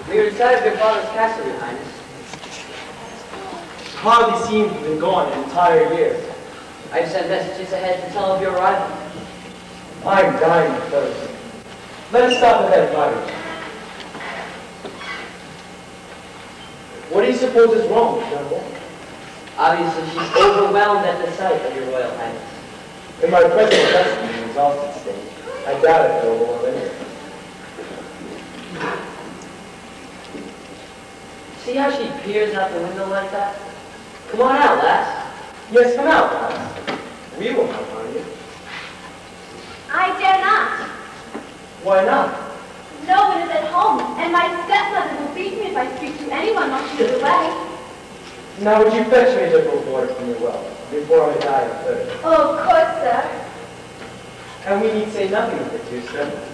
We are inside of your father's castle, Your Highness. Hardly seems to have been gone an entire year. I've sent messages ahead to tell of your arrival. I'm dying of thirst. Let us stop at that cottage. What do you suppose is wrong with young woman? Obviously, she's overwhelmed at the sight of your Royal Highness. In my present resting and exhausted state, I doubt if they'll go anywhere. See how she peers out the window like that? Come on out, lass. Yes, come out, lass. We will not harm you. I dare not. Why not? No one is at home, and my stepmother will beat me if I speak to anyone while she is away. Now would you fetch me a drink of water from your well, before I die of thirst? Oh, of course, sir. And we need say nothing of it to your stepmother.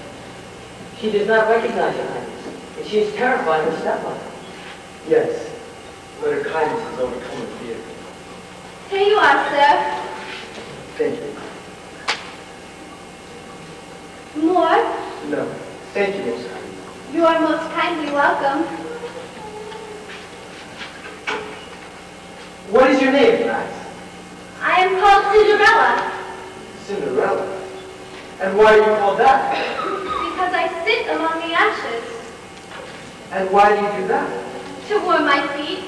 She does not recognize your Highness, and she is terrified of her stepmother. Yes, but her kindness has overcome her fear. Here you are, sir. Thank you. More? No, thank you, Most High. You are most kindly welcome. What is your name, lass? I am called Cinderella, Cinderella. And why are you called that? because I sit among the ashes And why do you do that? to warm my feet.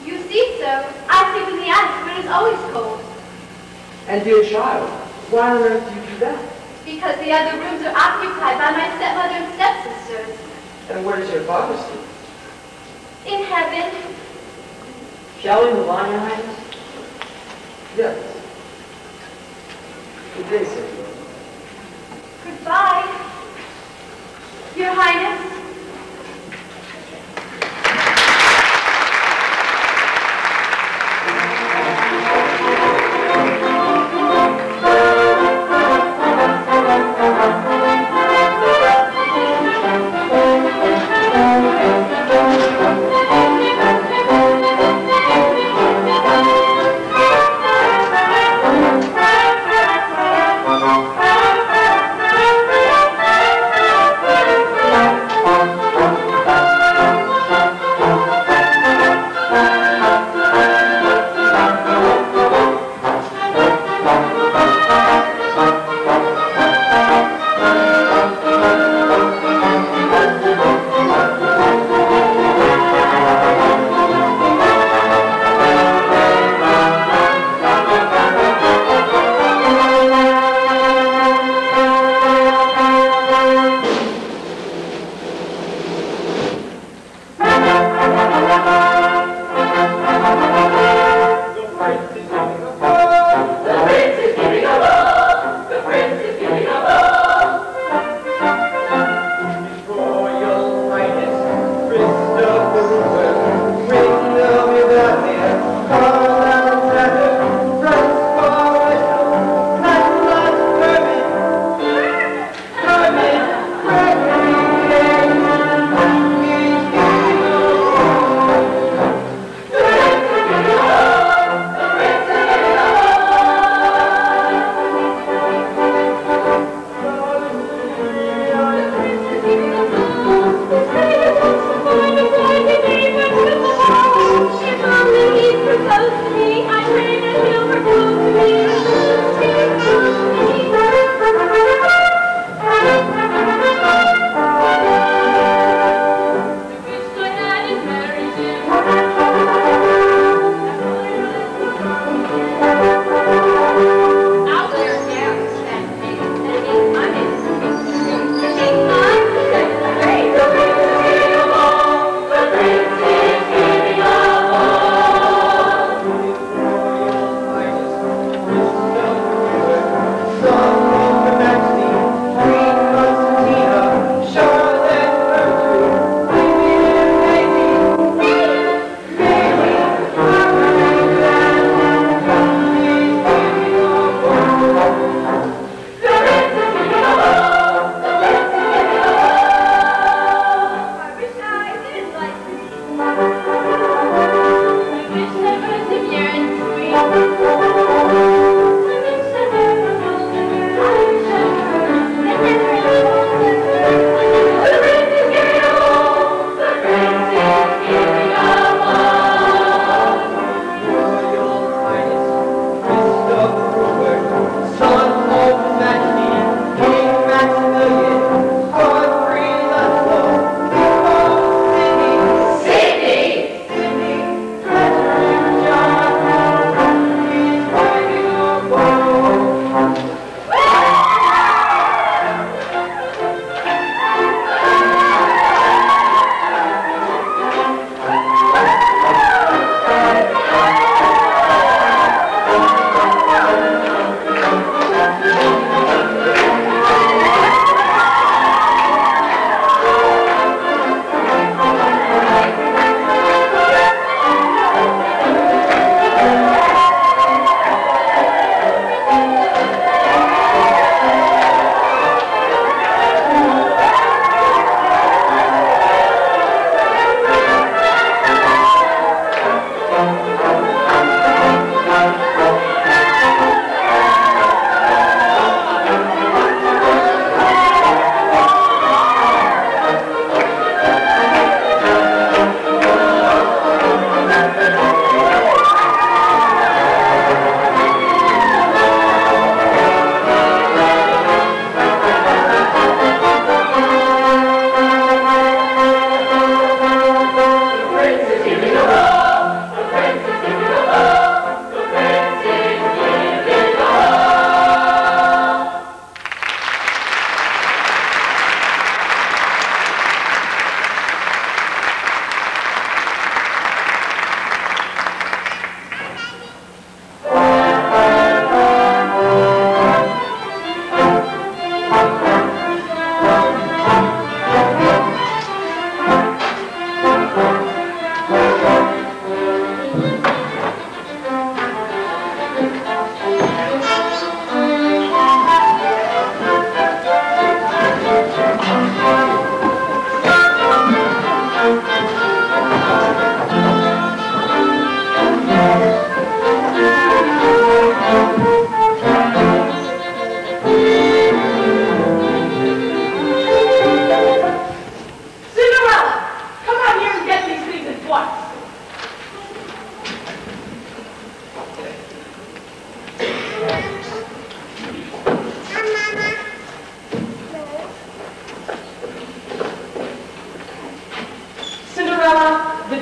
You see, sir, I sleep in the attic where it is always cold, And dear child, why on earth do you do that? because the other rooms are occupied by my stepmother and stepsisters. And where does your father sleep? In heaven, Shall we move on, Your Highness? Yes. Good day, Cinderella. goodbye. Your Highness.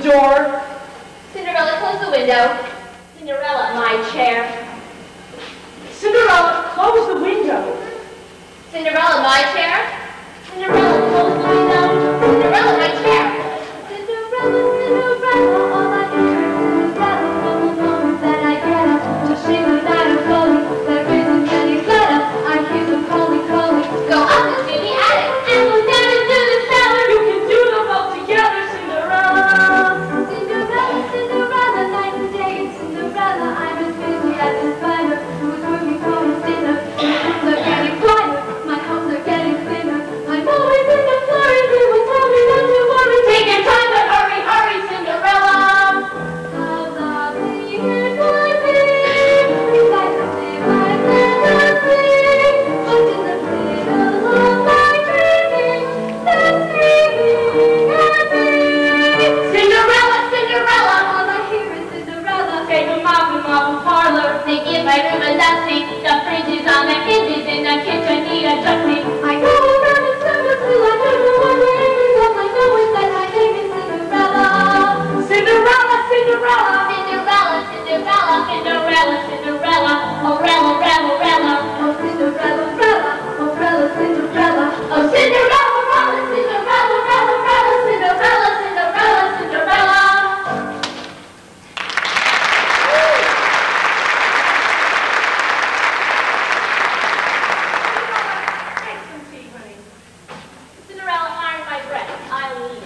door. Cinderella, close the window. Cinderella, my chair. Cinderella, close the window. Cinderella, my chair. Cinderella, close the window. Cinderella, my chair. Cinderella, Cinderella, all I hear is Cinderella from the moment that I get up. Till she was out of calling, there isn't any let up. I hear them calling, calling. Go up into the attic and go down into the cellar. You can do them all together, Cinderella. Cinderella, Cinderella, night and day in Cinderella. I'm as busy as a spider who is working for his dinner. My homes are getting quieter, my homes are getting thinner. I'm always in a flurry, people tell me not to worry. Take your time, but hurry, hurry, Cinderella. How lovely it would be if I could live my fantasy. Just in the middle of my dreaming, that's dreaming happy. Cinderella, Cinderella, all I hear is Cinderella. Take a mop and mop a parlor. They give my room a dusting. The fridge is on the hinges in the kitchen need adjusting. I go around in circles till I don't know what my name is. All I know is that my name is Cinderella. Cinderella, Cinderella, Cinderella, Cinderella, Cinderella, Cinderella, oh rella, rella, rella, oh Cinderella, rella, oh rella, Cinderella, oh Cinderella, rella, Cinderella, rella, rella, Cinderella, Cinderella, Cinderella. Cinderella, iron my dress. I'll need it.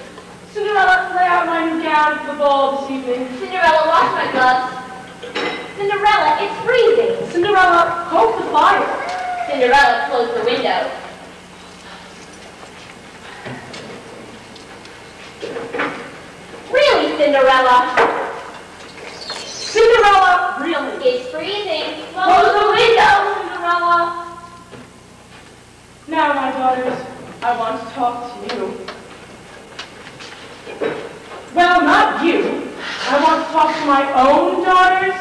Cinderella, lay out my new gown for the ball this evening. Cinderella, wash my gloves. Cinderella, it's freezing. Cinderella, poke the fire. Cinderella, close the window. Really, Cinderella? Cinderella, really. It's freezing. Close the window, Cinderella. Now, my daughters, I want to talk to you. Well, not you. I want to talk to my own daughters.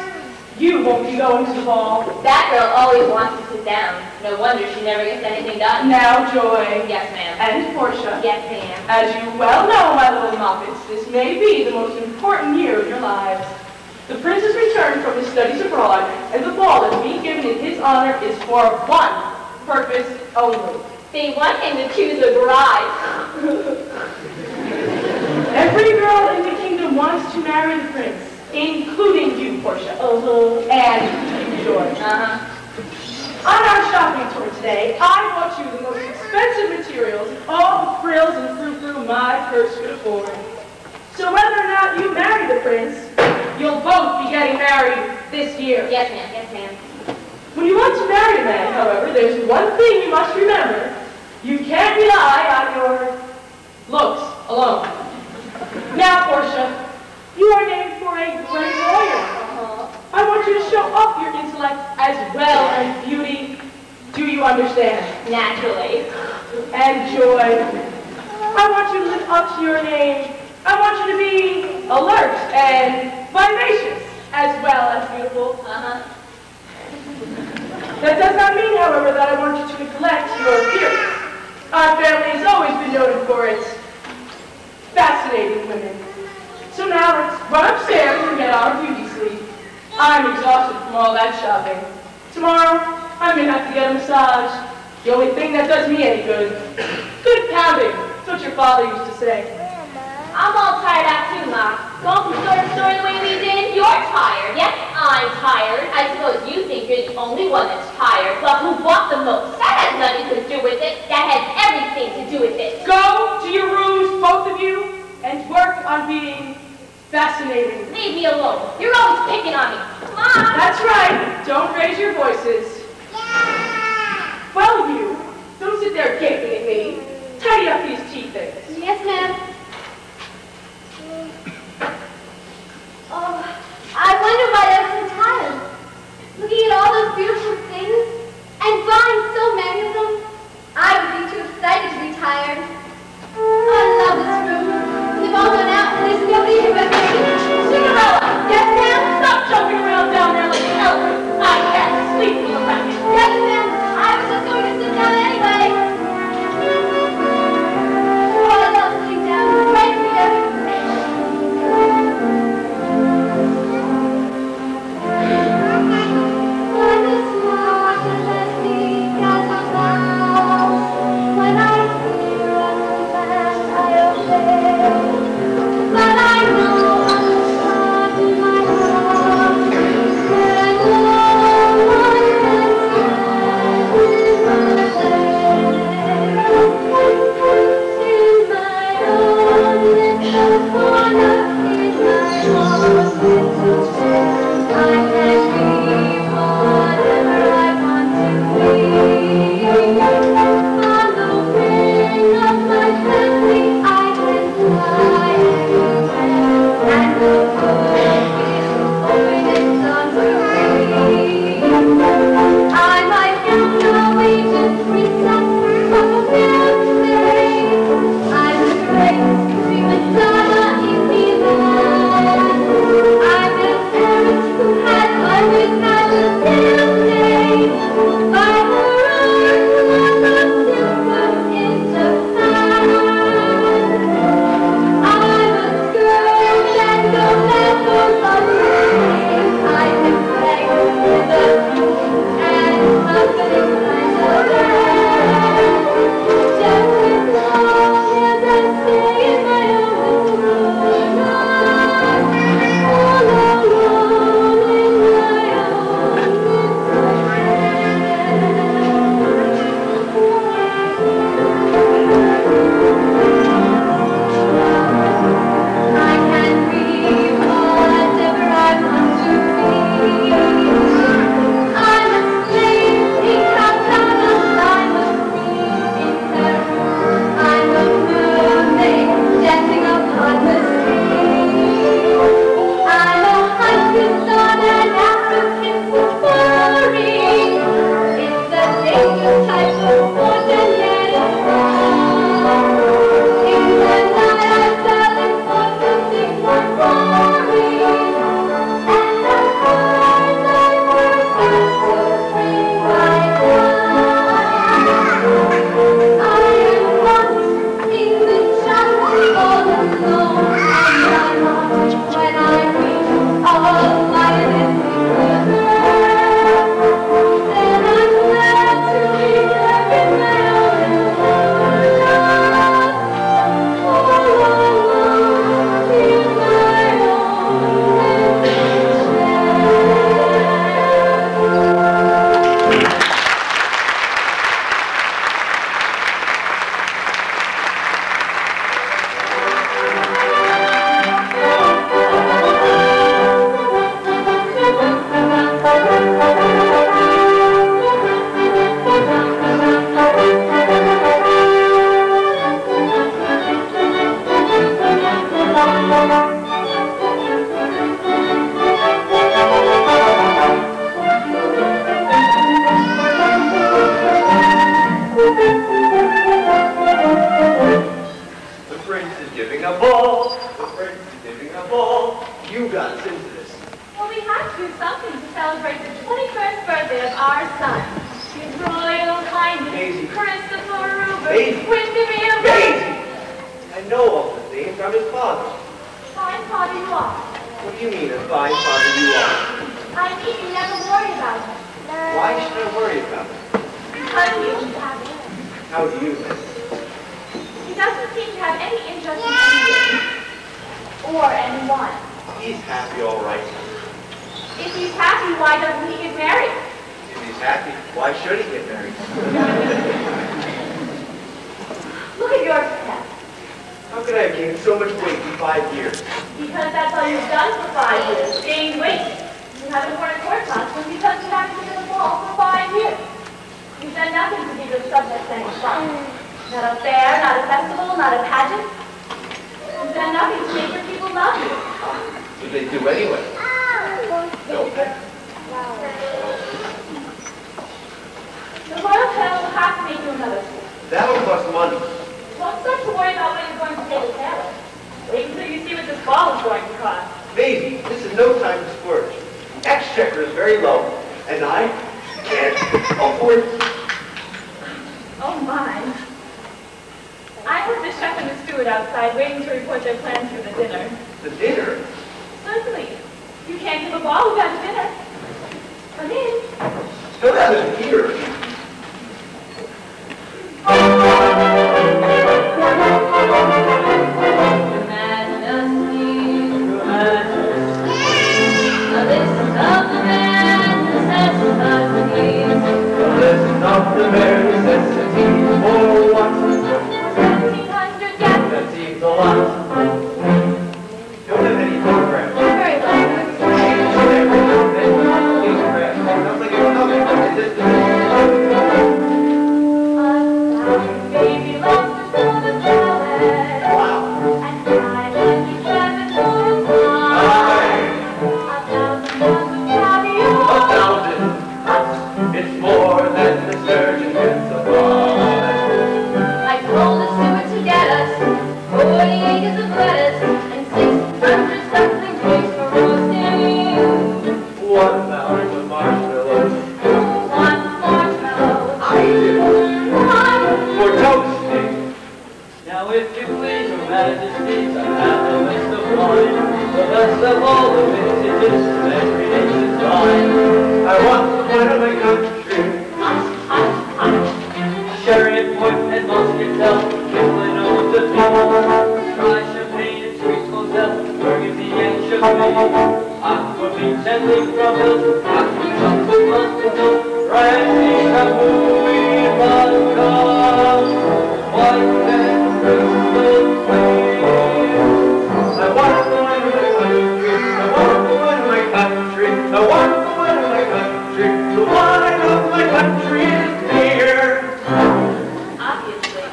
You won't be going to the ball. That girl always wants to sit down. No wonder she never gets anything done. Now, Joy. Yes, ma'am. And Portia. Yes, ma'am. As you well know, my little Moppets, this may be the most important year of your lives. The prince has returned from his studies abroad, and the ball that's being given in his honor is for one purpose only. They want him to choose a bride. Every girl in the kingdom wants to marry the prince, including you, Portia. And you, Joy. On our shopping tour today, I bought you the most expensive materials, all the frills and frou-frou my purse could afford. So whether or not you marry the prince, you'll both be getting married this year. Yes, ma'am. Yes, ma'am. When you want to marry a man, however, there's one thing you must remember. You can't rely on your looks alone. Now, Portia, you are named for a great lawyer. I want you to show up your intellect as well as beauty. Do you understand? Naturally. And Joy, I want you to live up to your name. I want you to be alert and vivacious as well as beautiful. That does not mean, however, that I want you to neglect your appearance. Our family has always been noted for its fascinating women. So now let's run upstairs and get our beauty sleep. I'm exhausted from all that shopping. Tomorrow, I may have to get a massage. The only thing that does me any good. Good pounding. That's what your father used to say. I'm all tired out too, Ma. Going from store to store the way we did, you're tired. Yes, I'm tired. I suppose you think you're the only one that's tired. Well, who bought the most? That has nothing to do with it. That has everything to do with it. Go to your rooms, both of you, and work on being fascinating. Leave me alone. You're always picking on me. Mom! That's right. Don't raise your voices. Yeah. Well, you, don't sit there gaping at me. Tidy up these tea things. Yes, ma'am. Oh, I wonder why I'm so tired. Looking at all those beautiful things and buying so many of them. I would be too excited to be tired. I love this room. They've all gone out and there's nobody here but me. Cinderella! Yes, ma'am? Stop jumping around down there like an elephant. I can't sleep with a racket. Yes, ma'am. I was just going to sit down anyway. giving a ball. The prince is giving a ball. You got us into this. Well, we have to do something to celebrate the 21st birthday of our son. His Royal Highness, Daisy. Christopher Rubin, Daisy. Windermere. Daisy! I know all the things. I'm his father. Fine father you are. What do you mean, a fine father you are? I mean you never worry about him. Why should I worry about it? Because he isn't happy. How do you know? He doesn't seem to have any interest in anything. Or anyone. He's happy, all right. If he's happy, why doesn't he get married? If he's happy, why should he get married? Look at your step. How could I have gained so much weight in 5 years? Because that's all you've done for 5 years. Gain weight. You haven't worn a court costume because you haven't been in the ball for 5 years. You've done nothing to give your subjects any fun. Not a fair, not a festival, not a pageant. You've done nothing to make your people love you. What do they do anyway? Don't they? The royal tailor will have to make you another suit. That'll cost money. Don't start to worry about what you're going to pay the tailor. Wait until you see what this ball is going to cost. Maisie, this is no time to splurge. Exchequer is very low, and I can't afford. Oh my. I have the chef and the steward outside waiting to report their plans for the dinner. The dinner? Certainly. You can't give a ball without a dinner. Come in. Still hasn't here. Of the bare necessities for what? 1,700 guests. That seems a lot. Don't have any photographs. Very well. Sounds like you're coming from a distance. Baby lobsters for the salad. Wow. And 500 for a pie. 1,000 pounds of caviar. 1,000. It's more than the surgeon can supply. I told the steward to get us 40 acres of lettuce and 600 stuffing pigs for roasting. 1 pound of marshmallows. 1 marshmallow. I did. 1. For toasting. Now if you please, your majesties, I have a list of wine, the best of all the vintages, every nation's wine. I want the wine of my country. Sherry and port and muscatel, Kipling owns the people. Try champagne and sweet Moselle, Burgundy and champagne. Aquavit and leaf from hills, aquavit with muscatel, brandy, Kamui, vodka, white and crystal clear. I want the wine of my country. I want the wine of my country. I want the wine of my country. The wine of my country is beer. Obviously.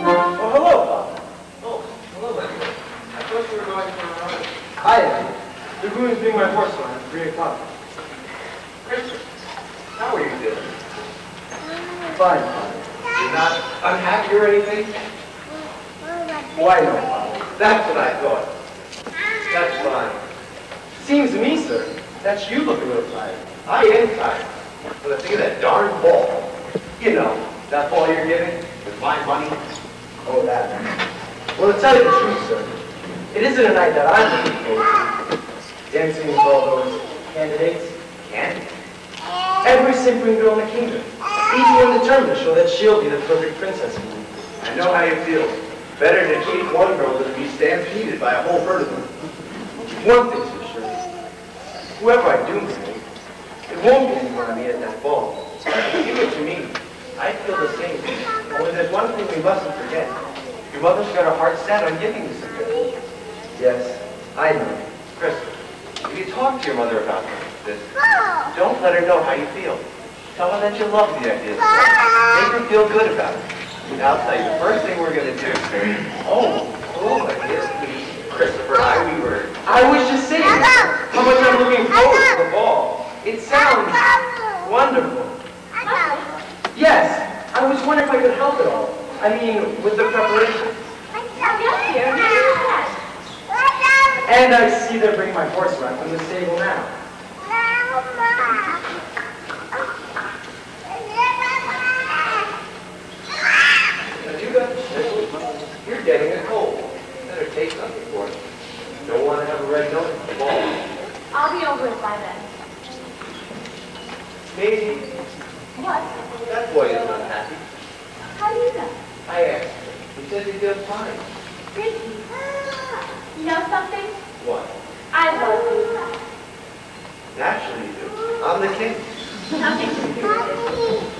Oh, hello, Father. Oh, hello, Edward. I thought you were going for a run. Hi, Edward. The groom's being my horse line at 3 o'clock. Christopher, how are you doing? Fine, Father. You're not unhappy or anything? Why, no, Father. That's what I thought. That's fine. Seems to me, sir, that you look a little tired. I am tired. But I think of that darn ball. You know, that ball you're giving with my money. Oh, that. Well, to tell you the truth, sir, it isn't a night that I'm looking forward to. Dancing with all those candidates. Candidates? Every simpering girl in the kingdom. Each one determined to show that she'll be the perfect princess for me. I know how you feel. Better to keep one girl than to be stampeded by a whole herd of them. One thing's for sure. Whoever I do marry, it won't be anyone I meet at that ball. Give it to me. I feel the same. Only there's one thing we mustn't forget. Your mother's got her heart set on giving you some good. Yes, I know. Christopher, if you talk to your mother about this, don't let her know how you feel. Tell her that you love the idea. Make her feel good about it. Now, I'll tell you, the first thing we're going to do. Oh, here's me, Christopher Ivyberg. I was just saying how much I'm looking forward to the ball. It sounds wonderful. Yes, I was wondering if I could help at all. I mean, with the preparation. And I see they're bringing my horse around from the stable now. Have you got the sniffles? You're getting a cold. Better take something for it. Don't want to have a red nose at the ball. I'll be over it by then. Maybe. What? That boy is unhappy. How do you know? I asked him. He said he feels fine. Did he? You know something? What? I love you. Naturally you do. I'm the king. Nothing to do with it.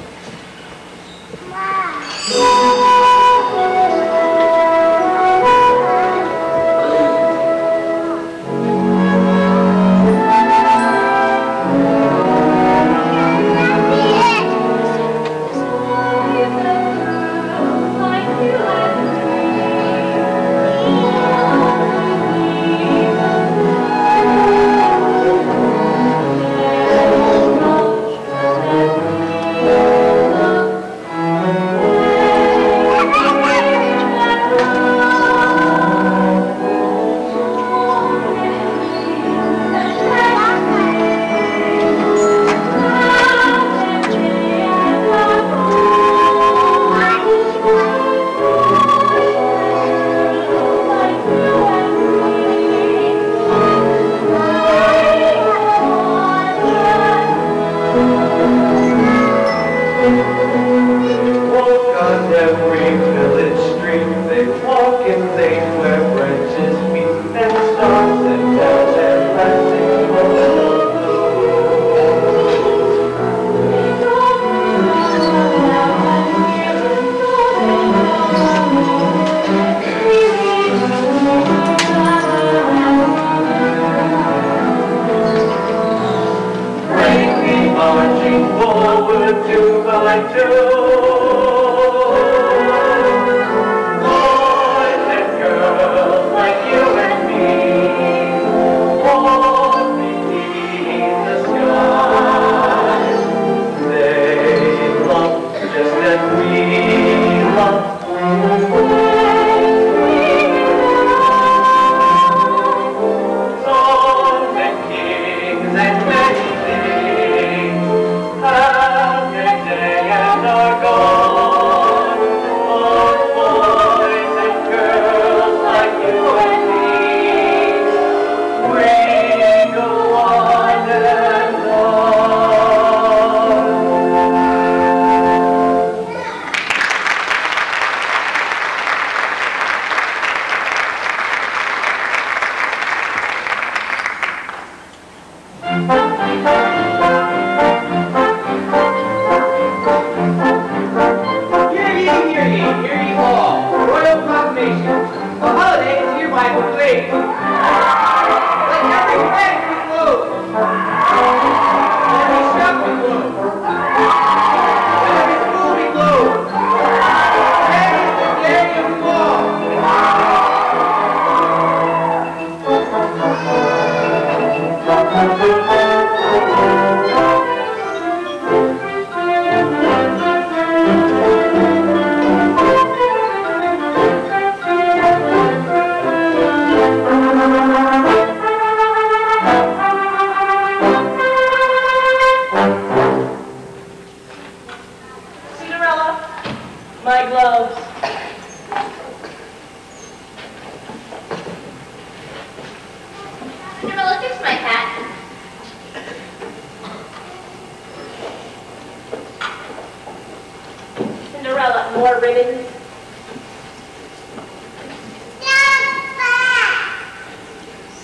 Cinderella, more ribbons.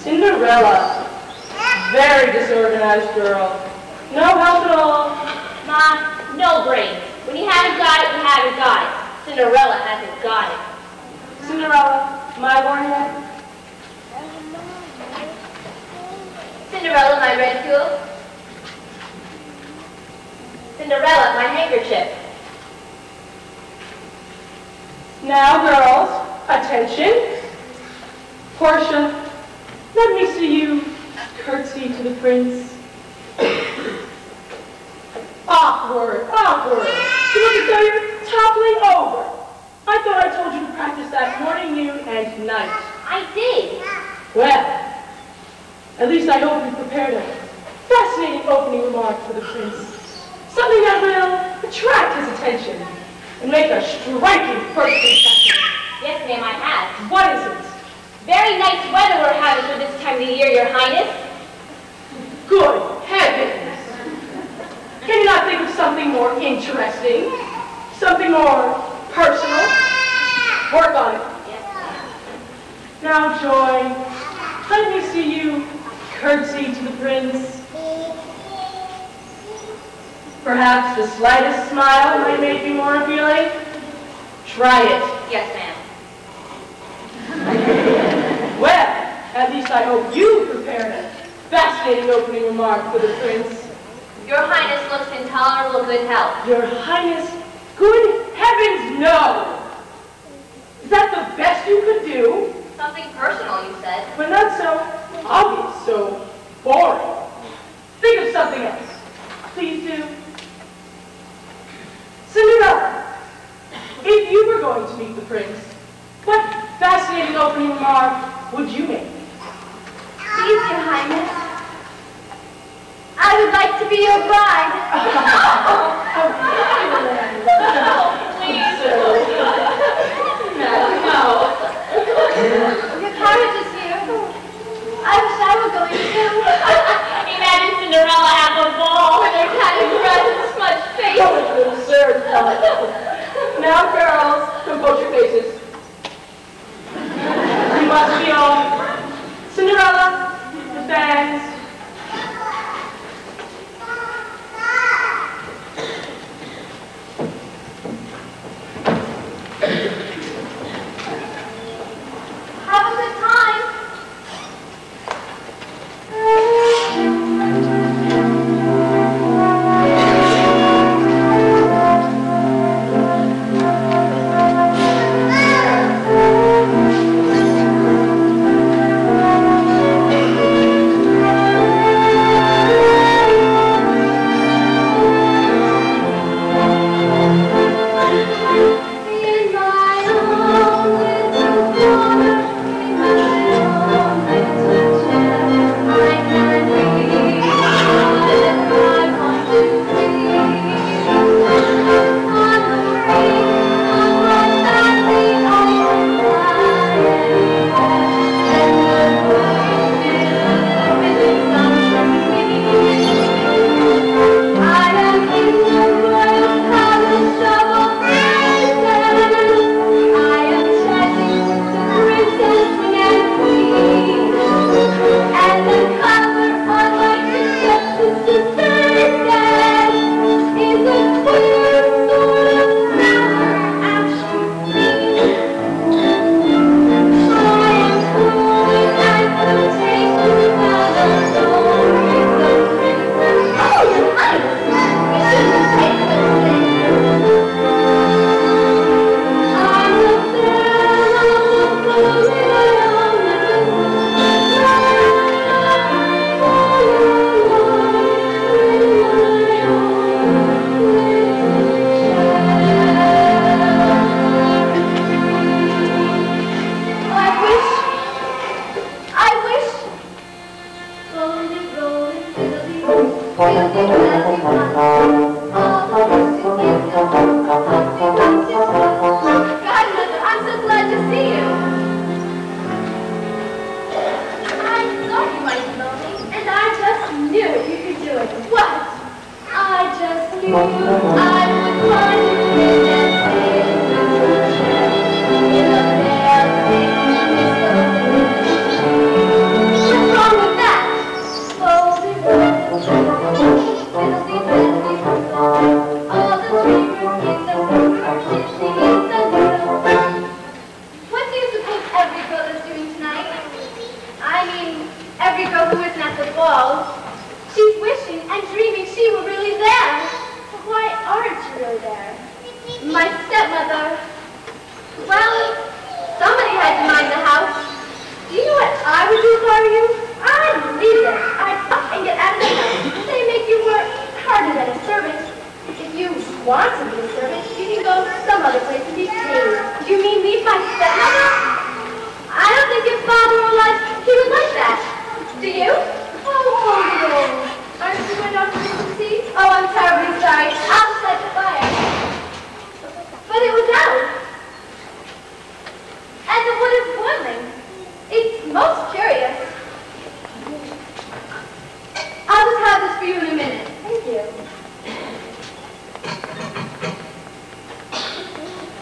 Cinderella, very disorganized girl. No help at all. Mom, no brains. When you haven't got it, you haven't got it. Cinderella hasn't got it. Cinderella, my lorgnette. Cinderella, my ridicule. Cinderella, my handkerchief. Now, girls, attention. Portia, let me see you curtsy to the prince. Awkward, awkward. You look as though you're toppling over. I thought I told you to practice that morning, noon, and night. I did. Well, at least I hope you prepared a fascinating opening remark for the prince. Something that will attract his attention and make a striking first impression. Yes, ma'am, I have. What is it? Very nice weather we're having for this time of the year, Your Highness. Good heavens! Can you not think of something more interesting? Something more personal? Work on it. Yes, ma'am. Now, Joy, let me see you curtsy to the prince. Perhaps the slightest smile might make you more appealing. Try it. Yes, ma'am. Well, at least I hope you prepared a fascinating opening remark for the prince. Your Highness looks in tolerable good health. Your Highness, good heavens, no! Is that the best you could do? Something personal, you said. But not so obvious, so boring. Think of something else. Please do. Cinderella, if you were going to meet the prince, what fascinating opening remark would you make? Please, Your Highness. I would like to be your bride. Your carriage is here. I wish I were going too. Imagine Cinderella at the ball with her tiny dress and smudged face. That was an absurd thought. Now, girls, compose your faces. You must be off. Cinderella, the fans. Have a good time.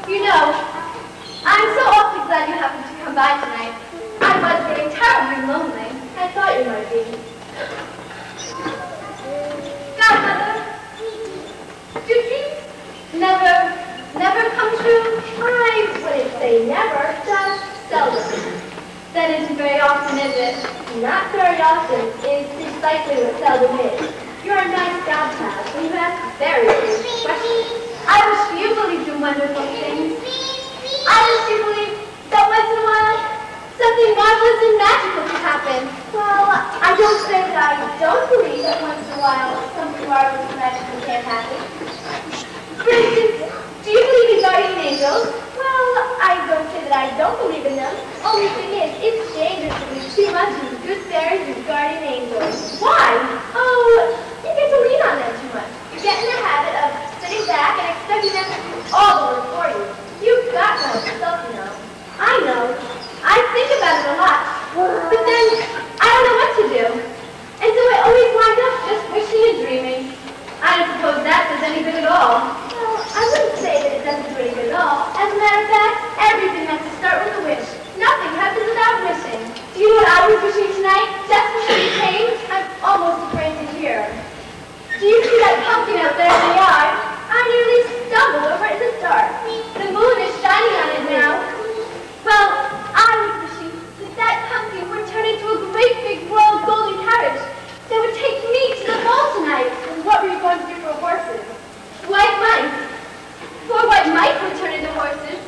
You know, I'm so awfully glad you happened to come by tonight. I was getting terribly lonely. I thought you might be. Godmother, do dreams never come true? I wouldn't say never, just seldom. That isn't very often, is it? Not very often is precisely what seldom is. You're a nice downcast, and you ask very serious questions. I wish you believed in wonderful things. I wish you believed that once in a while something marvelous and magical could happen. Well, I don't say that I don't believe that once in a while something marvelous and magical can happen. For instance, do you believe in guardian angels? Well, I don't say that I don't believe in them. Only thing is, it's dangerous to believe too much in good fairies and guardian angels. Why? Oh, you get to lean on them too much. You get in the habit of sitting back and expecting them to do all the work for you. You've got to help yourself, you know. I know. I think about it a lot. But then, I don't know what to do. And so I always wind up just wishing and dreaming. I don't suppose that does any good at all. Well, I wouldn't say that it doesn't do any good at all. As a matter of fact, everything has to start with a wish. Nothing happens without wishing. Do you know what I was wishing tonight? Just before you came? I'm almost afraid to hear. Do you see that pumpkin out there in the yard? I nearly stumbled over it in the dark. The moon is shining on it now. Well, I was wishing that that pumpkin would turn into a great big royal golden carriage that would take me to the ball tonight. And what were you going to do for horses? White mice. Poor white mice would turn into horses.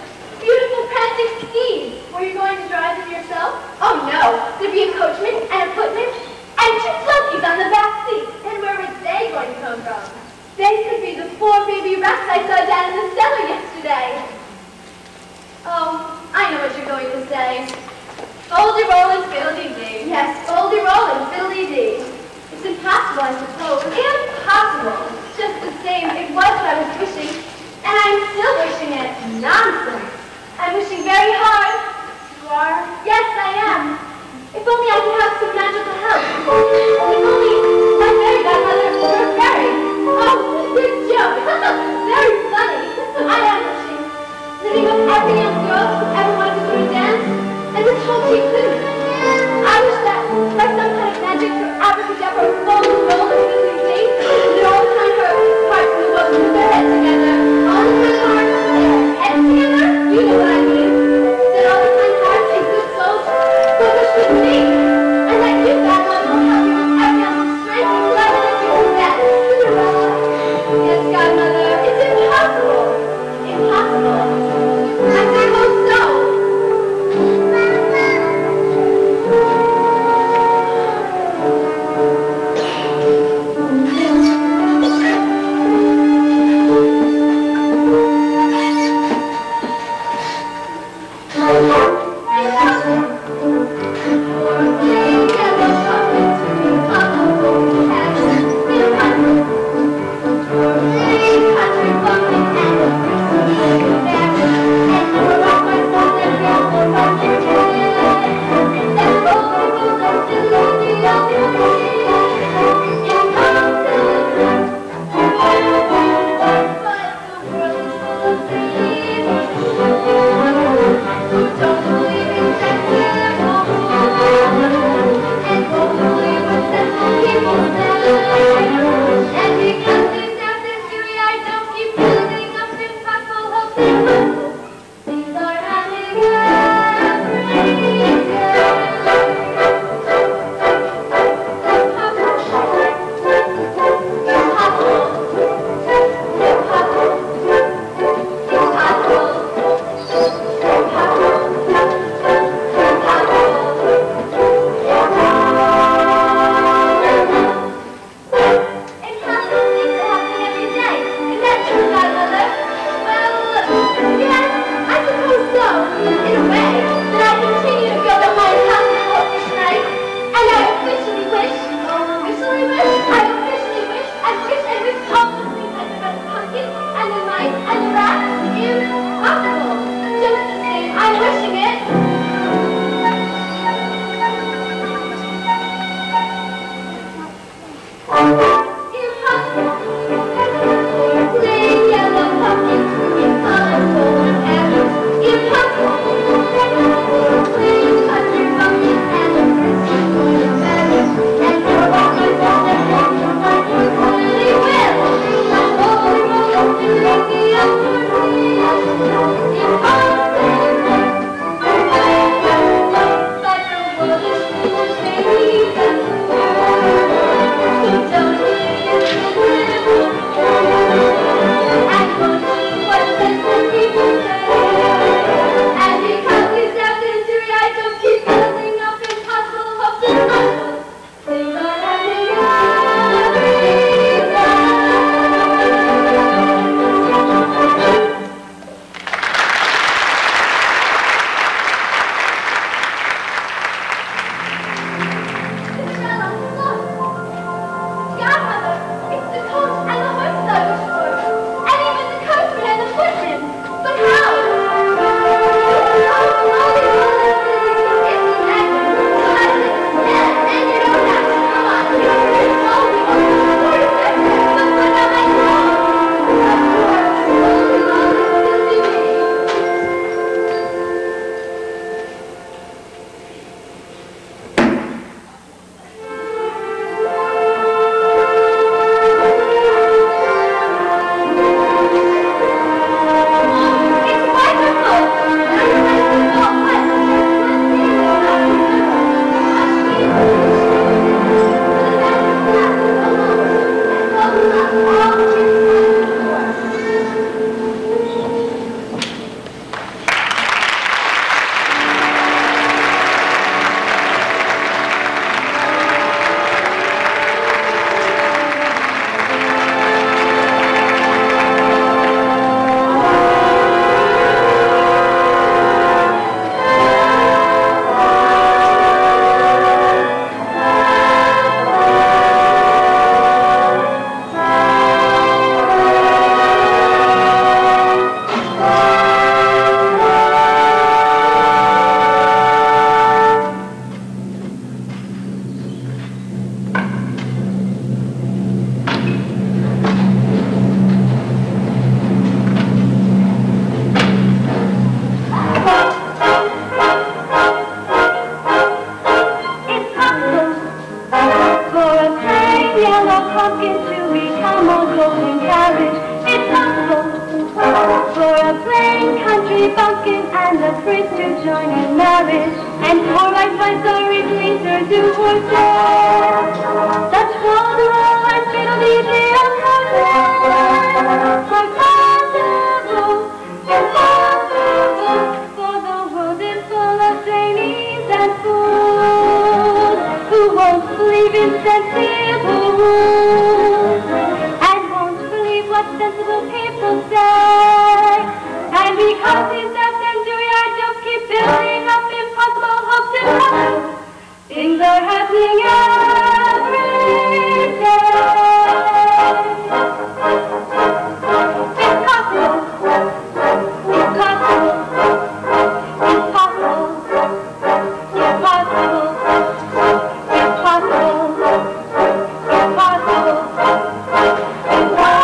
Beautiful prancing steeds. Were you going to drive them yourself? Oh no, there'd be a coachman and a footman and 2 flunkies on the back seat. And where were they going to come from? They could be the 4 baby rats I saw down in the cellar yesterday. Oh, I know what you're going to say. Foldy roll and fiddly-dee. Yes, foldy roll and fiddly-dee. It's impossible, I suppose. Impossible. Just the same, it was what I was wishing, and I'm still wishing it. Nonsense. I'm wishing very hard. You are? Yes, I am. If only I could have some magical help. If only my fairy godmother were a fairy. Oh, good joke. Very funny. I am wishing. Living with every young girl who ever wanted to do a dance, and was told she couldn't. I wish that, by some kind of magic or abracadabra, roll and roll and fiddly dee, they'd all turn her parts in the world and put their heads together. All the kind hearts put their heads together? You know what I mean. That all the kind hearts and good souls will wish with me. And that you, godmother, will help you with every ounce of strength and cleverness you possess. Cinderella. Yes, godmother, it's impossible. Impossible. I suppose so. afraid to join in marriage, and poor life by sorry dreams her divorce. Such was the role and fiddle-dee-dee of her life. Impossible, impossible, for the world is full of zanies and fools who won't believe in sensible rules and won't believe what sensible people say. And because he's deaf and Dewey, I just keep building up impossible hopes and hopes. Things are happening every day. Impossible, impossible, impossible, impossible, impossible, impossible, impossible.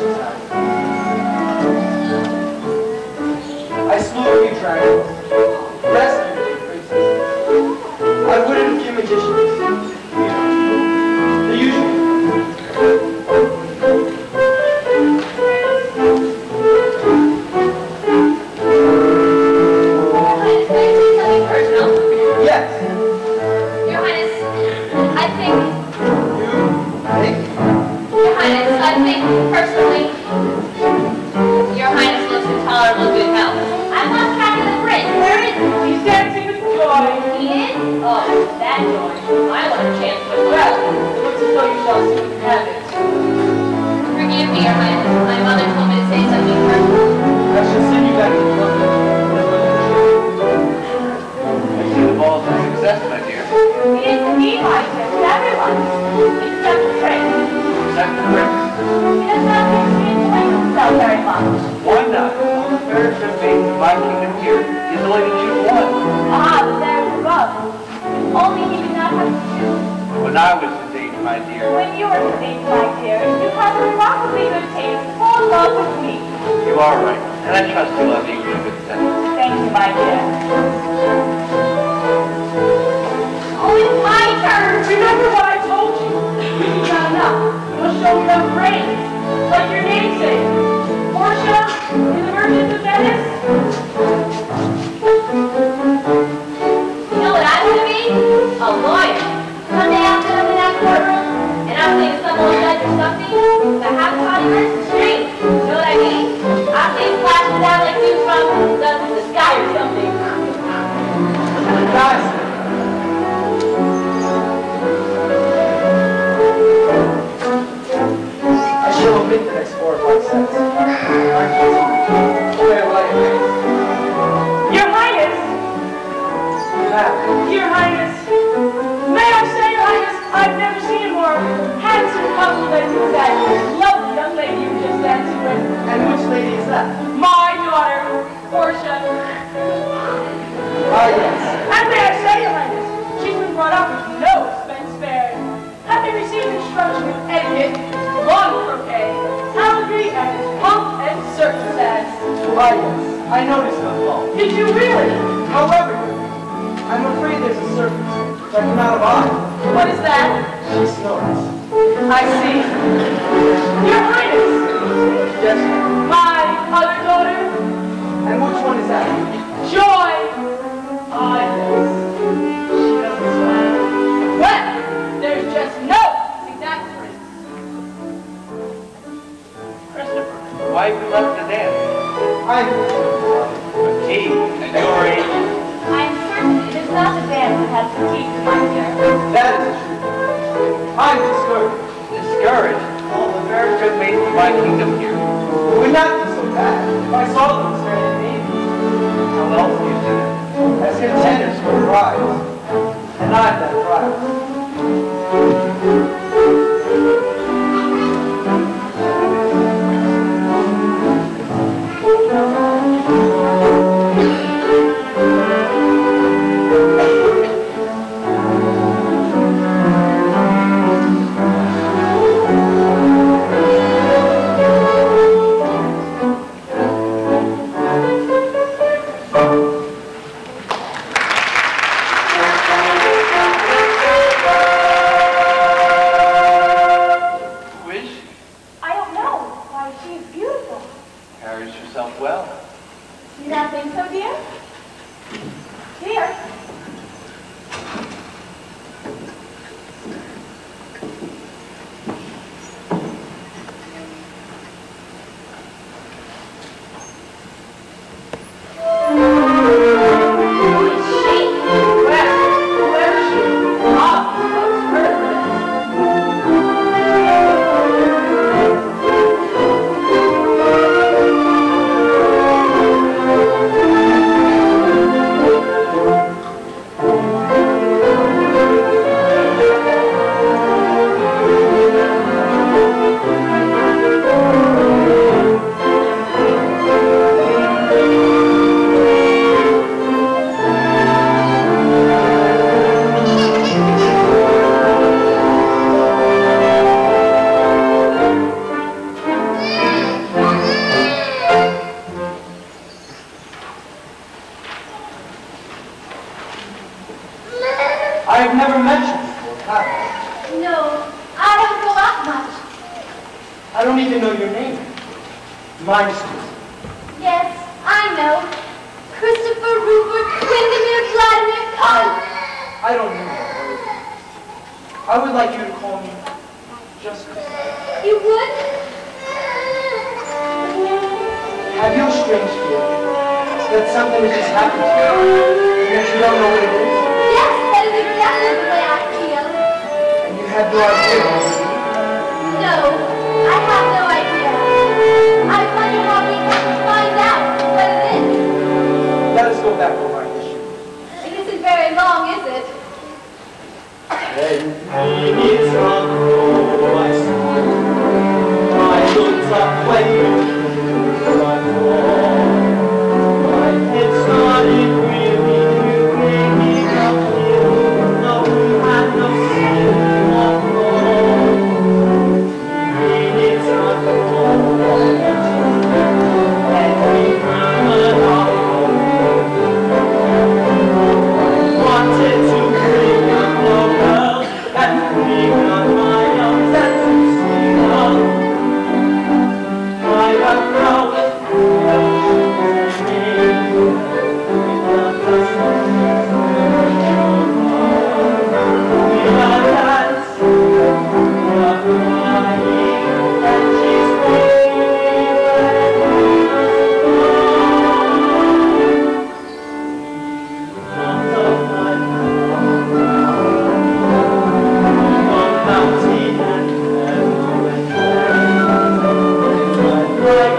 she's had. I slew a few dragons, rescued a few princesses. I wooded a few magicians. You know, the usual. Yes. Your Highness, I think... You think? Your Highness, I think, personally, Your Highness looks in tolerable good health. I've lost track of the prince. Where is he? He's dancing with joy. He is? Oh, that joy. I want a chance with Well, well. it looks as though you shall soon have it. Forgive me, Your Highness. My mother told me to say something personal. I shall send you back to London. I see the ball's a success, my dear. He is indeed like him to everyone, except the prince. Except the prince. He does not seem to be enjoying himself very much. Why not? All the fairest good maidens in my kingdom here, he's only to choose one. Ah, but there is the rub. If only he did not have to choose. When I was his age, my dear. When you were his age, my dear, you have a remarkably good taste to fall in love with me. You are right, and I trust you'll have equally good sense. Thank you, my dear. Oh, it's my turn. Remember what I told you. You've not enough. You'll show enough brains. Like your namesake. Portia in the Merchant of Venice. You know what I'm going to be? A lawyer. Someday I'll sit up in that courtroom, and I'll say to some old judge or something, the half body wrist is straight. You know what I mean? I'll say flashing down like you from the sky or something. Guys, I shall omit the next 4 or 5 cents. Your Highness. Your Highness. May I say, Your Highness, I've never seen a more handsome couple than that lovely young lady you just danced with. And which lady is that? My daughter, Portia. Ah, yes. And may I say, Your Highness, she's been brought up with no expense spared. Having received instruction in etiquette, lawn croquet, savagery, and pomp and circumstance. Ah, yes. I noticed the fault. Did you really? However, I'm afraid there's a circumstance which I cannot abide. What is that? She snores. I see. Your Highness, Yes, ma'am. my other daughter, And which one is that? Joy. Ah, yes. She doesn't smile. Well, there's just no exact prince. Christopher, why have you left the dance? I'm Fatigue, and your age. I am certain it is not the dance that has fatigued my dear. That is the truth. I'm discouraged. Discouraged. All the fairest good maidens in my kingdom here. It would not be so bad if I saw them staring at me. How else do you see them? As contenders for a prize. And I'm that prize. Mine is Susan. Yes, I know. Christopher, Rupert, Windermere, Vladimir, Carl. I don't know that word. I would like you to call me just Christopher. You would? Have you a strange feeling that something has just happened to you and that you don't know what it is? Yes, that is exactly the way I feel. And you have no idea what it is? No, I have no idea. I wonder how we can find out what it is. Let us go back over our history. It isn't very long, is it? It's on I looked up when you my head started reeling. You made me up here. No, you had no sin or wrong. It's on every moment I wanted to bring up the world and bring up my arms and to sing out. I have now like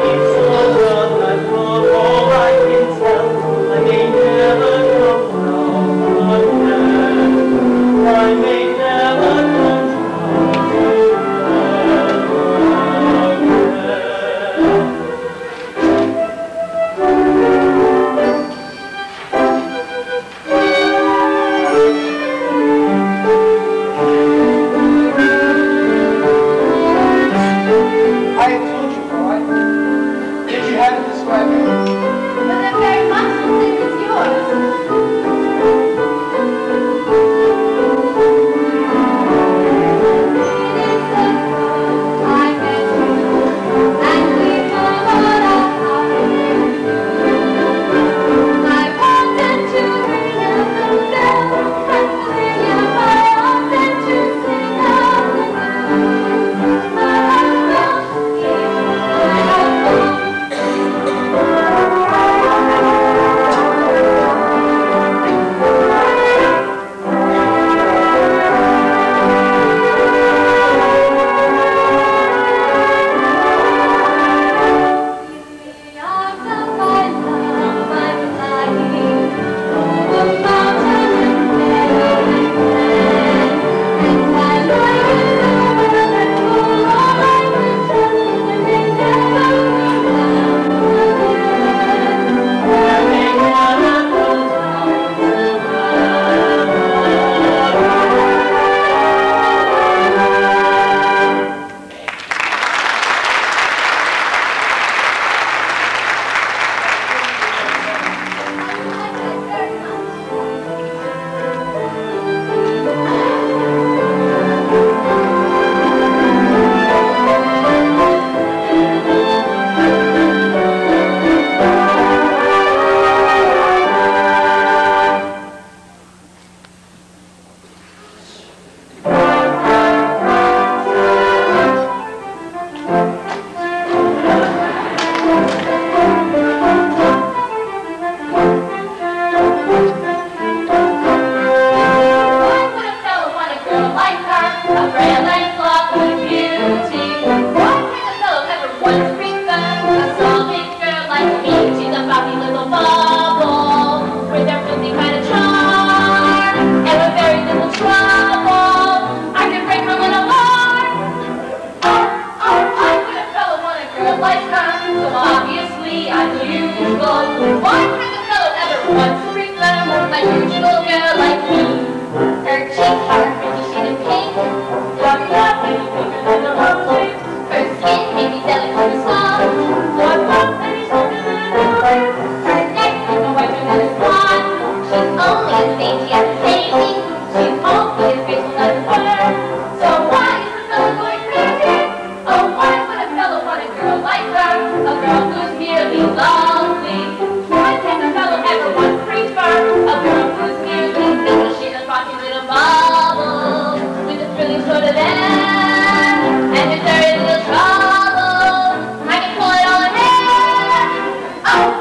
it's the world that a girl who's merely lovely. What can the fellow ever want prefer? A girl who's merely little, she's a frothy little bubble with a thrilling sort of end and with very little trouble. I can pull it on hair. Oh,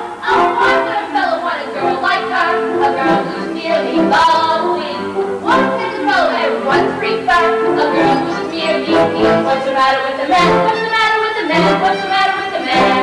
why would a fellow want a girl like her? A girl who's merely lovely. What can the fellow ever want prefer? A girl who's merely neat. What's the matter with the man? What's the matter with the man? What's the matter with the man?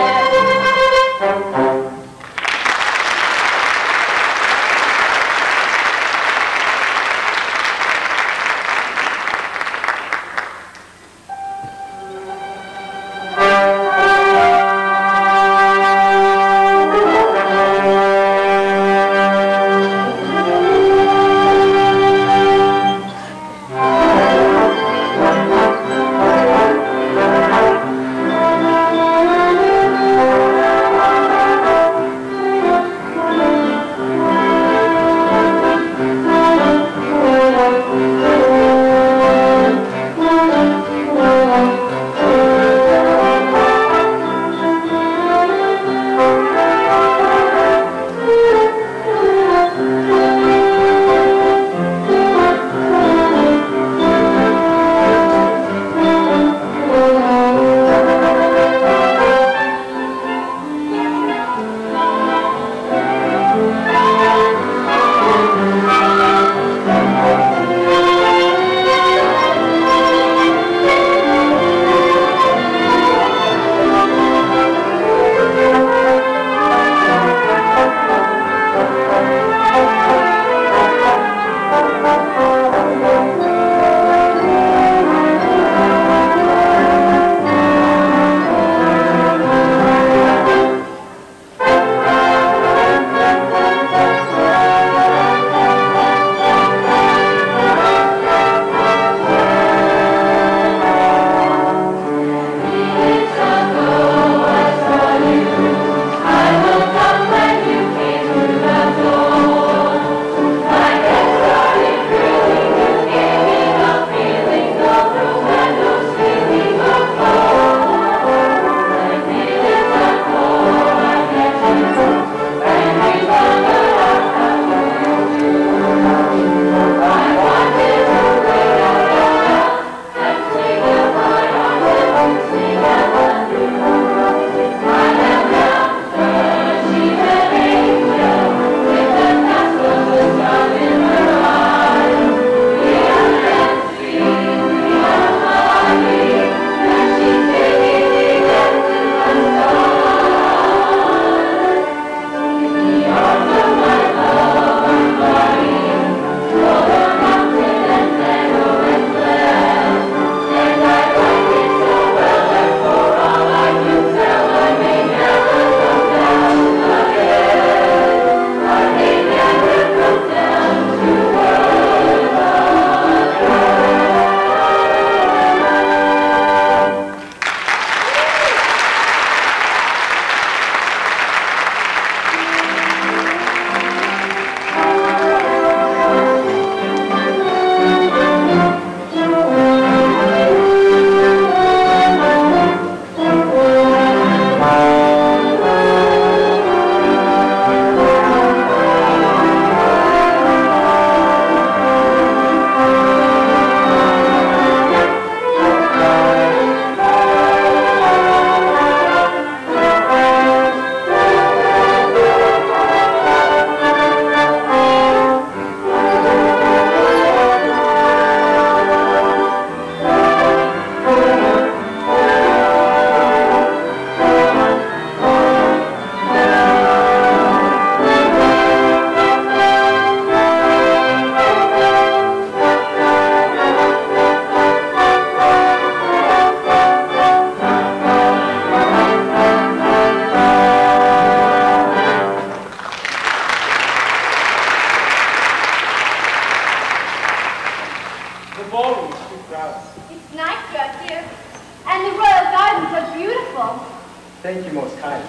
Thank you most kindly.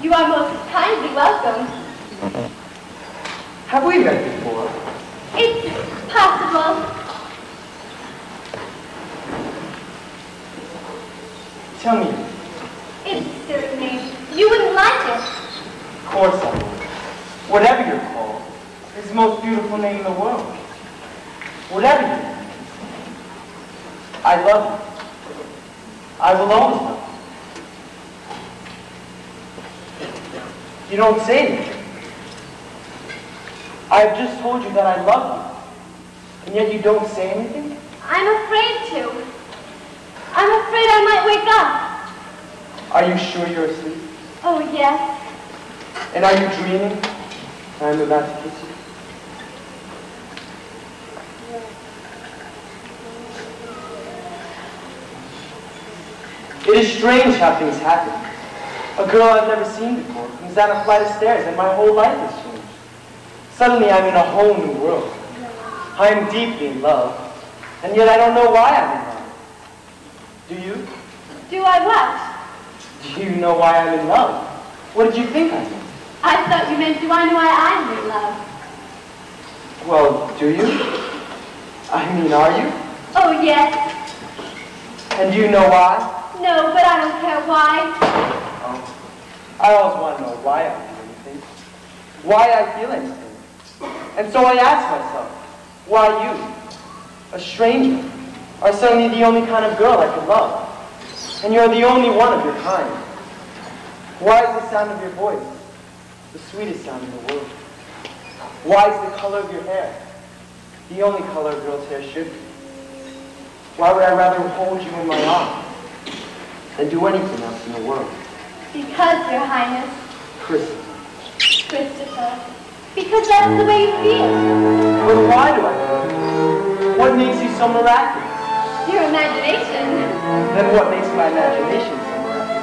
You are most kindly welcome. Have we met before? It's possible. Tell me. It's a silly name. course I will. Whatever you're called, it's the most beautiful name in the world. Whatever your name is, I love you. I will always love you. You don't say anything. I have just told you that I love you, and yet you don't say anything? I'm afraid to. I'm afraid I might wake up. Are you sure you're asleep? Oh, yes. And are you dreaming I'm about to kiss you? It is strange how things happen. A girl I've never seen before comes down a flight of stairs and my whole life has changed. Suddenly I'm in a whole new world. I am deeply in love, and yet I don't know why I'm in love. Do you? Do I what? Do you know why I'm in love? What did you think I meant? I thought you meant, do I know why I'm in love? Well, do you? I mean, are you? Oh, yes. And do you know why? No, but I don't care why. Oh, I always want to know why I feel anything. Why I feel anything. And so I ask myself, why you, a stranger, are suddenly the only kind of girl I could love? And you're the only one of your kind. Why is the sound of your voice the sweetest sound in the world? Why is the color of your hair the only color a girl's hair should be? Why would I rather hold you in my arms than do anything else in the world? Because, Your Highness. Christopher. Christopher. Because that's the way you feel. But why do I feel it? What makes you so miraculous? Your imagination. Then what makes my imagination so miraculous?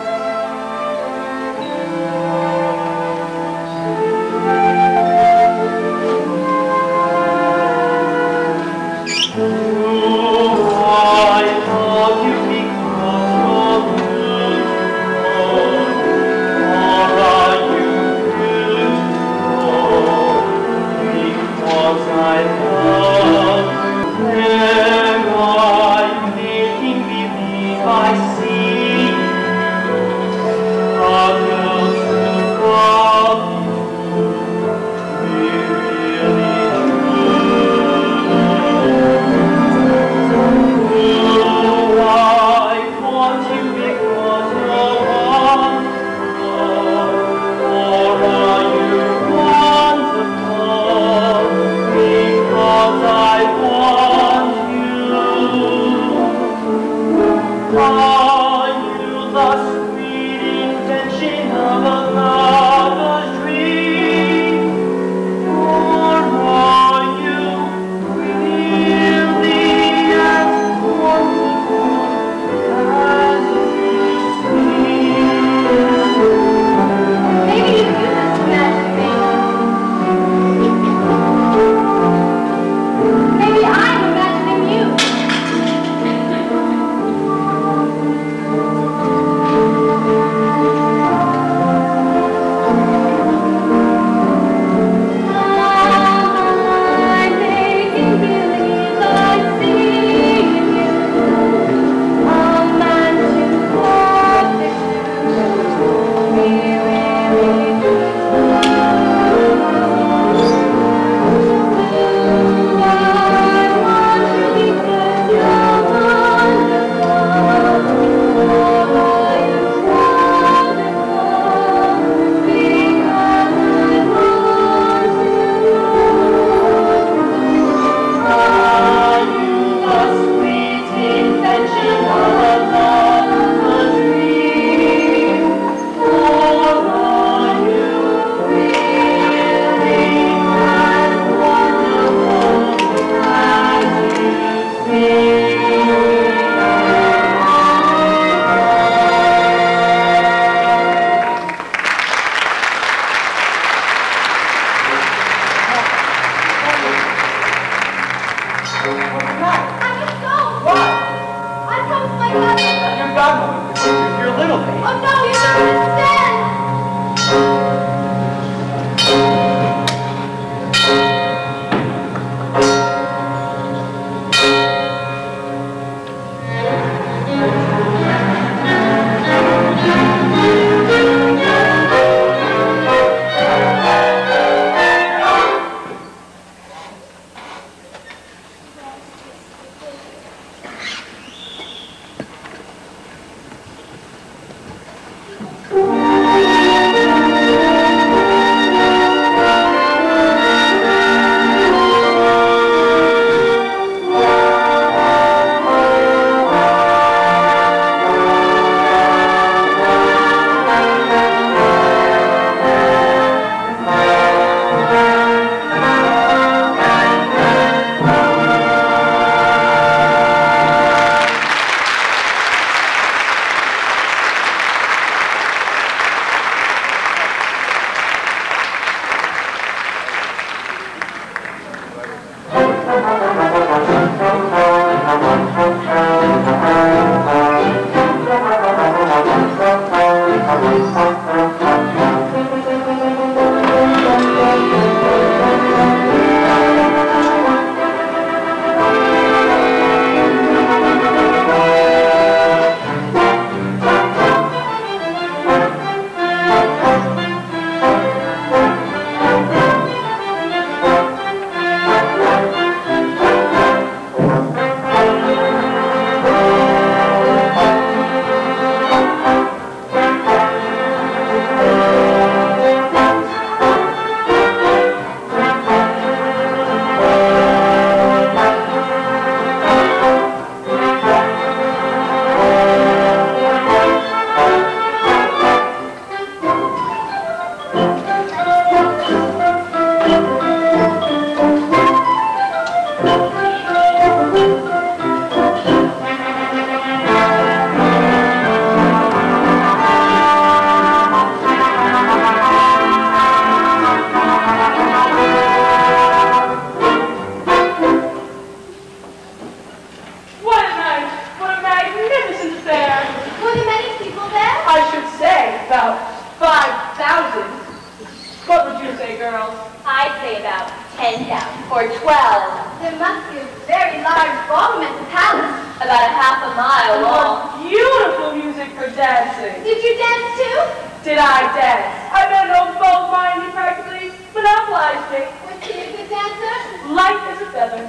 girls? I'd say about 10,000 or 12. There must be a very large ballroom at the palace. About a half a mile long. Beautiful music for dancing. Did you dance too? Did I dance? I met an old boat mine who practically monopolized me. Was she a good dancer? Light as a feather.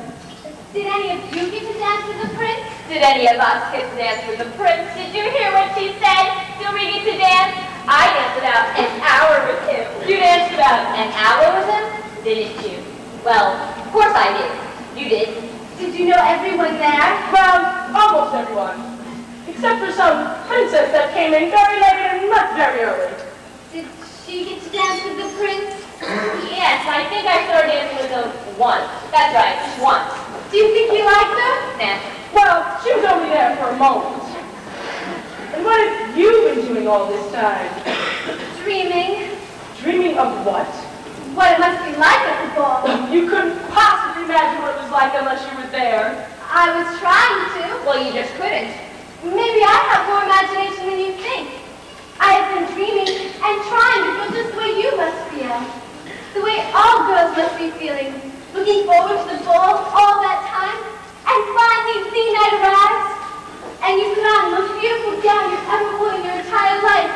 Did any of you get to dance with the prince? Did any of us get to dance with the prince? Did you hear what she said? Do we get to dance? I danced about an hour with him. You danced about an hour with him? Didn't you? Well, of course I did. You did. Did you know everyone there? Well, almost everyone. Except for some princess that came in very late and left very early. Did she get to dance with the prince? Yes, I think I started dancing with him once. That's right, just once. Do you think you liked her? Nah. Well, she was only there for a moment. And what have you been doing all this time? Dreaming. Dreaming of what? What it must be like at the ball. You couldn't possibly imagine what it was like unless you were there. I was trying to. Well, you just couldn't. Maybe I have more imagination than you think. I have been dreaming and trying to feel just the way you must feel. The way all girls must be feeling. Looking forward to the ball all that time. And finally the night arrives. And you put on the most beautiful gown you've ever worn in your entire life.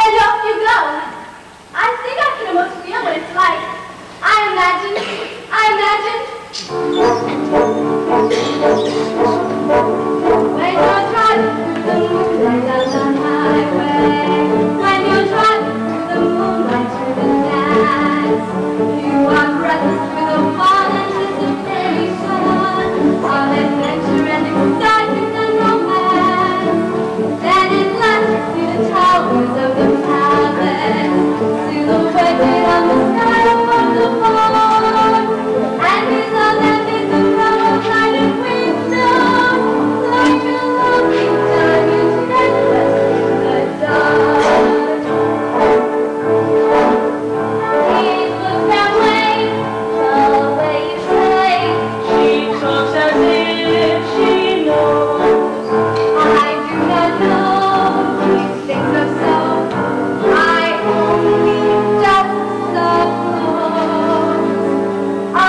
And off you go. I think I can almost feel what it's like. I imagine. When you're driving through the moonlight on the highway, when you're driving through the moonlight to the dance, you are breathless through the fall and anticipation of adventure and excitement and romance. Then at last you see the towers of the palace, silhouetted on the sky above the board, and below them is the row of lighted windows, like a lovely diamond necklace in the dark. Please look that way, the way you say. She talks as if she knows. I do not know these things of so. I only just suppose. I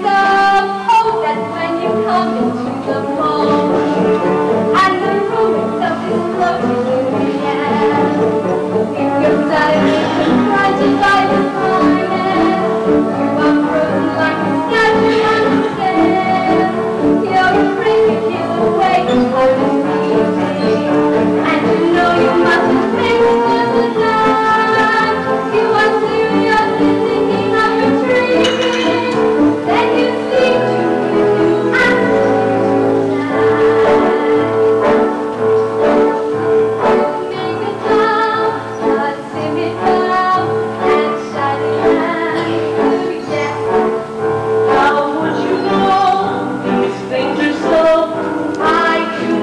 suppose that when you come into the boat and the room itself is floating in the air, if you're suddenly confronted by the darkness, you are frozen like a statue on a stair. You're afraid to hear the way your heart is beating, and you know you mustn't think for the night. You are seriously thinking of retreating. Then you see to you ask me to make a vow, a timid vow, and shining hands to yes. How would you know these things are so? I do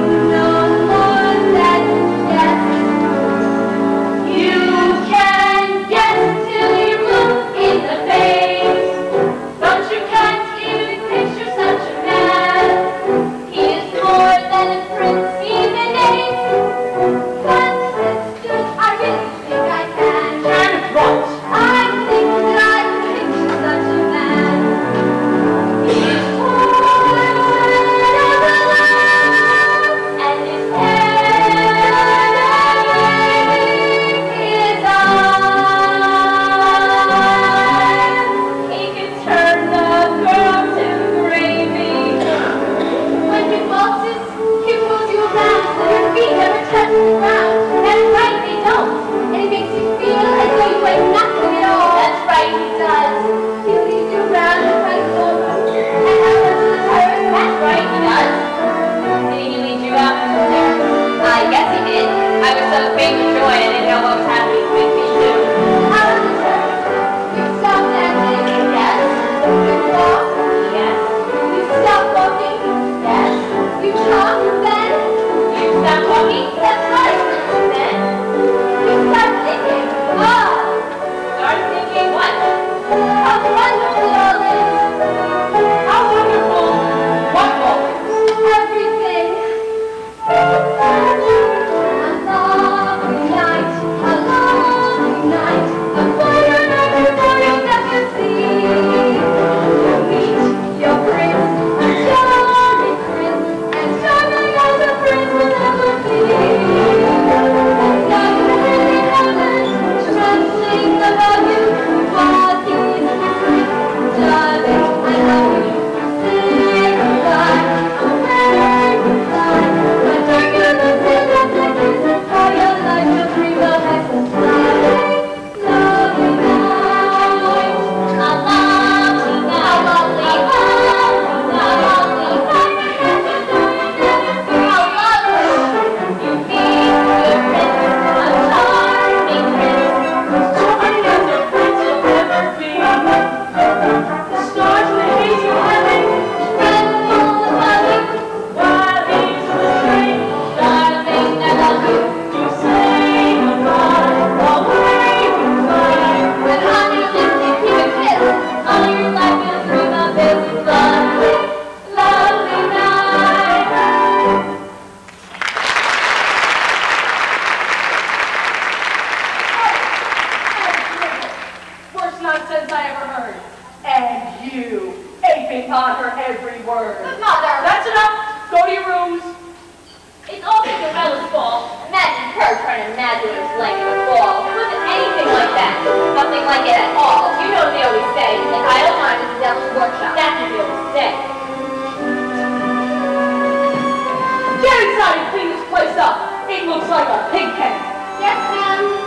adjectives like it would fall. It wasn't anything like that. Nothing like it at all. You know what they always say, an idle mind is the devil's workshop. That's what they always say. Get inside and clean this place up. It looks like a pig pen. Yes, ma'am.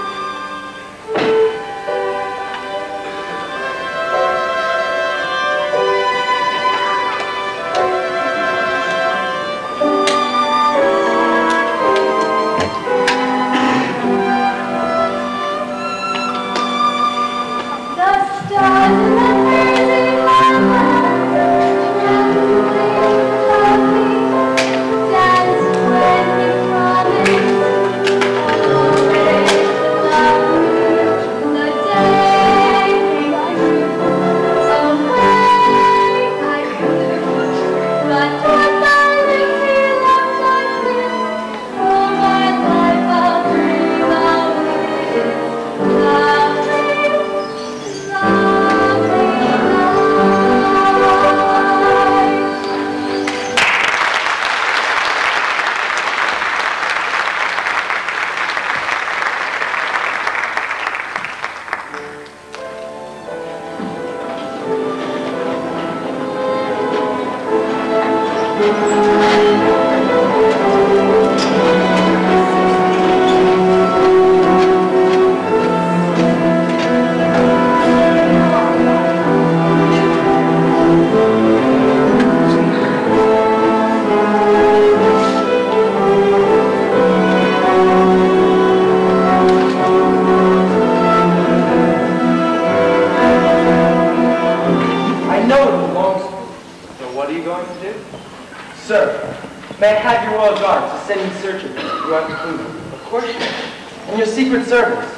May I have your royal guards to send in search of you throughout the kingdom? Of course you can. And your secret servants?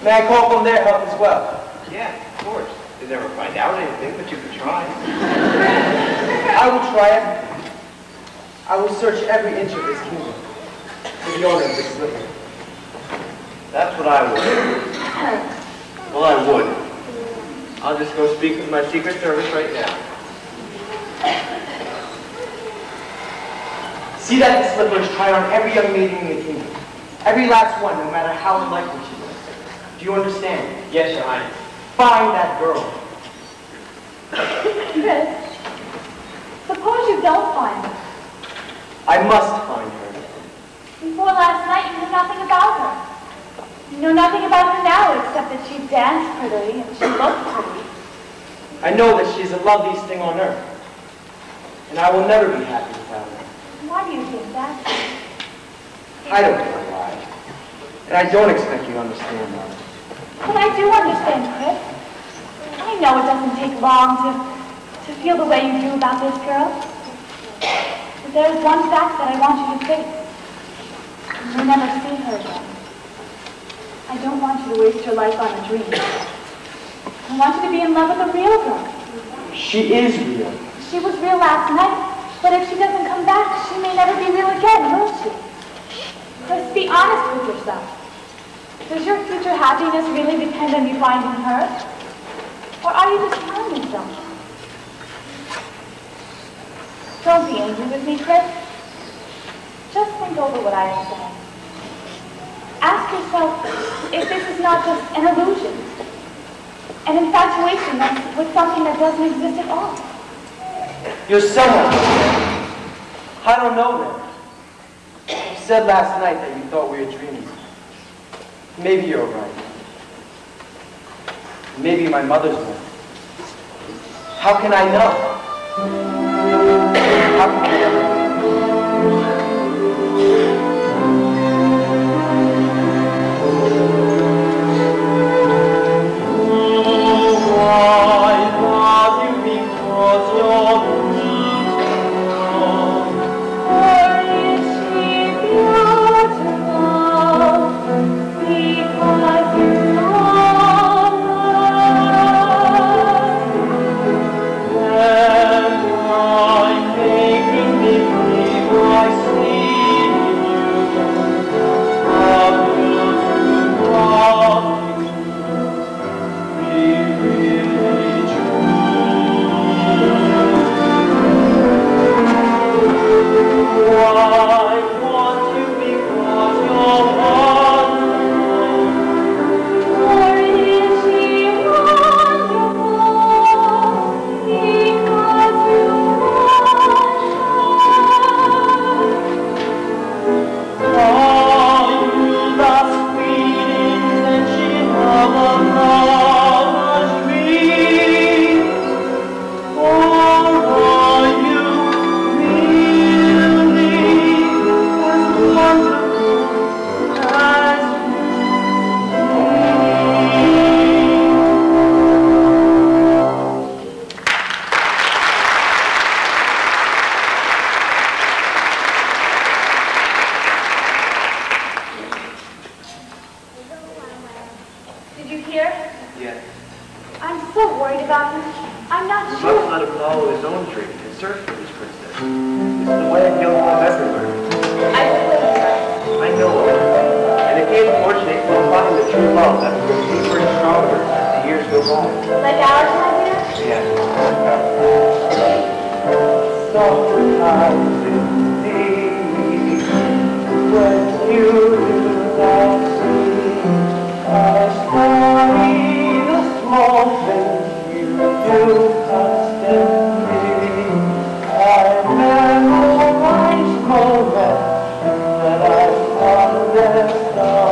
May I call upon their help as well? Yeah, of course. You'll never find out anything, but you can try. I will try everything. I will search every inch of this kingdom for the owner of this slipper. That's what I would do. Well, I would. I'll just go speak with my secret service right now. See that the slipper is tried on every young maiden in the kingdom. Every last one, no matter how unlikely she was. Do you understand? Yes, Your Highness. Find that girl. Chris, suppose you don't find her. I must find her. Before last night, you knew nothing about her. You know nothing about her now except that she danced prettily and she looked pretty. I know that she's the loveliest thing on earth. And I will never be happy without her. Why do you think that? I don't know why. And I don't expect you to understand that. But I do understand, Chris. I know it doesn't take long to feel the way you do about this girl. But there's one fact that I want you to face. You'll never see her again. I don't want you to waste your life on a dream. I want you to be in love with a real girl. She is real. She was real last night, but if she doesn't come back, she may never be real again, will she? Chris, be honest with yourself. Does your future happiness really depend on you finding her? Or are you just telling me something? Don't be angry with me, Chris. Just think over what I am saying. Ask yourself if this is not just an illusion, an infatuation with something that doesn't exist at all. You're someone. I don't know them. You said last night that you thought we were dreaming. Maybe you're right. Maybe my mother's right. How can I know? How can I ever know? And I'm making me how to follow his own dream and search for his princess. It's the way of young love everywhere. I believe I know it. And if he is fortunate, he'll find the true love that will grow deeper and stronger as the years go by. like ours, my dear. Yes. Sometimes indeed, when you do not see, I study the small things you do constantly. I memorize moments that I fondest of.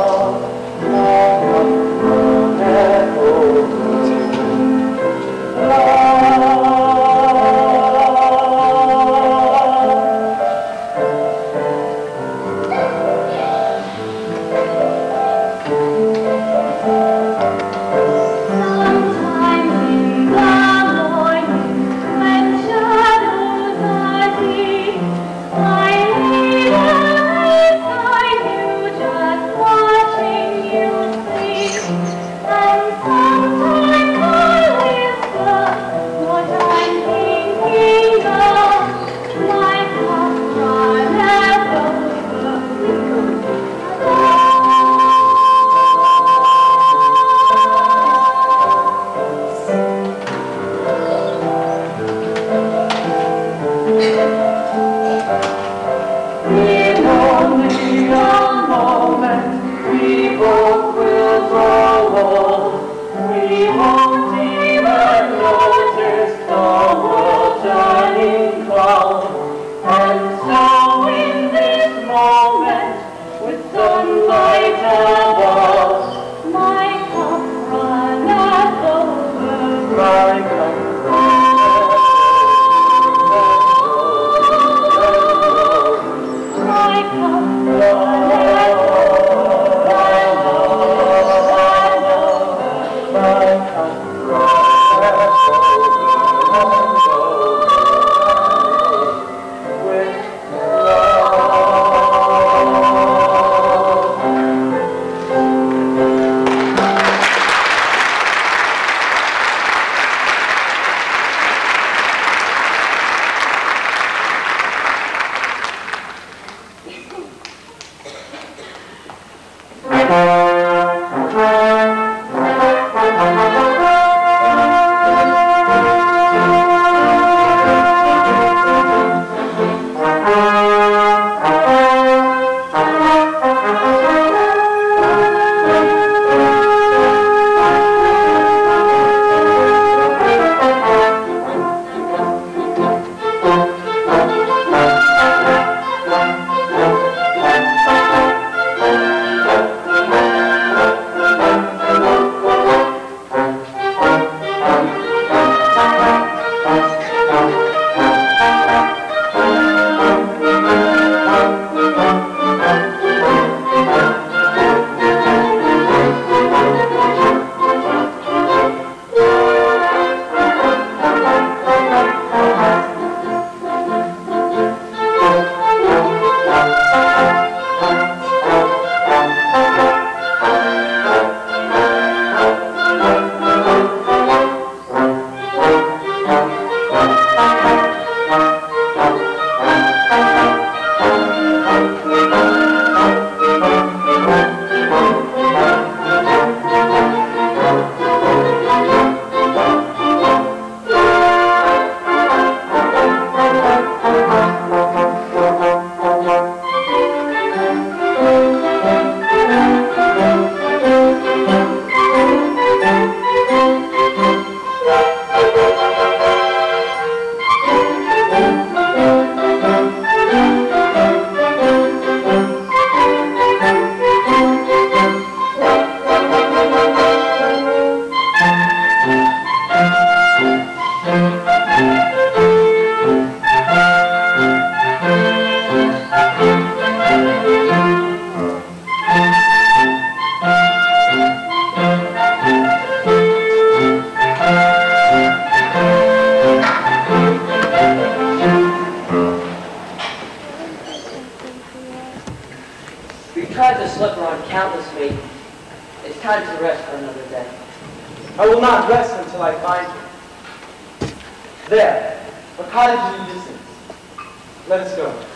I will not rest until I find you. There, a cottage in the distance. Let us go.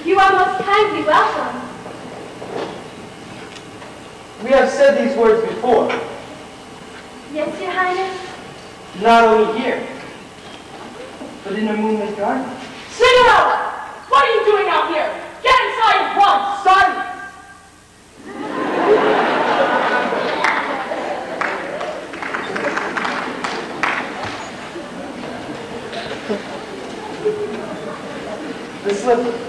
You are most kindly welcome. We have said these words before, Yes, Your Highness? not only here, but in a moonlit garden. Cinderella! What are you doing out here? Get inside at once! Silence! The slipper.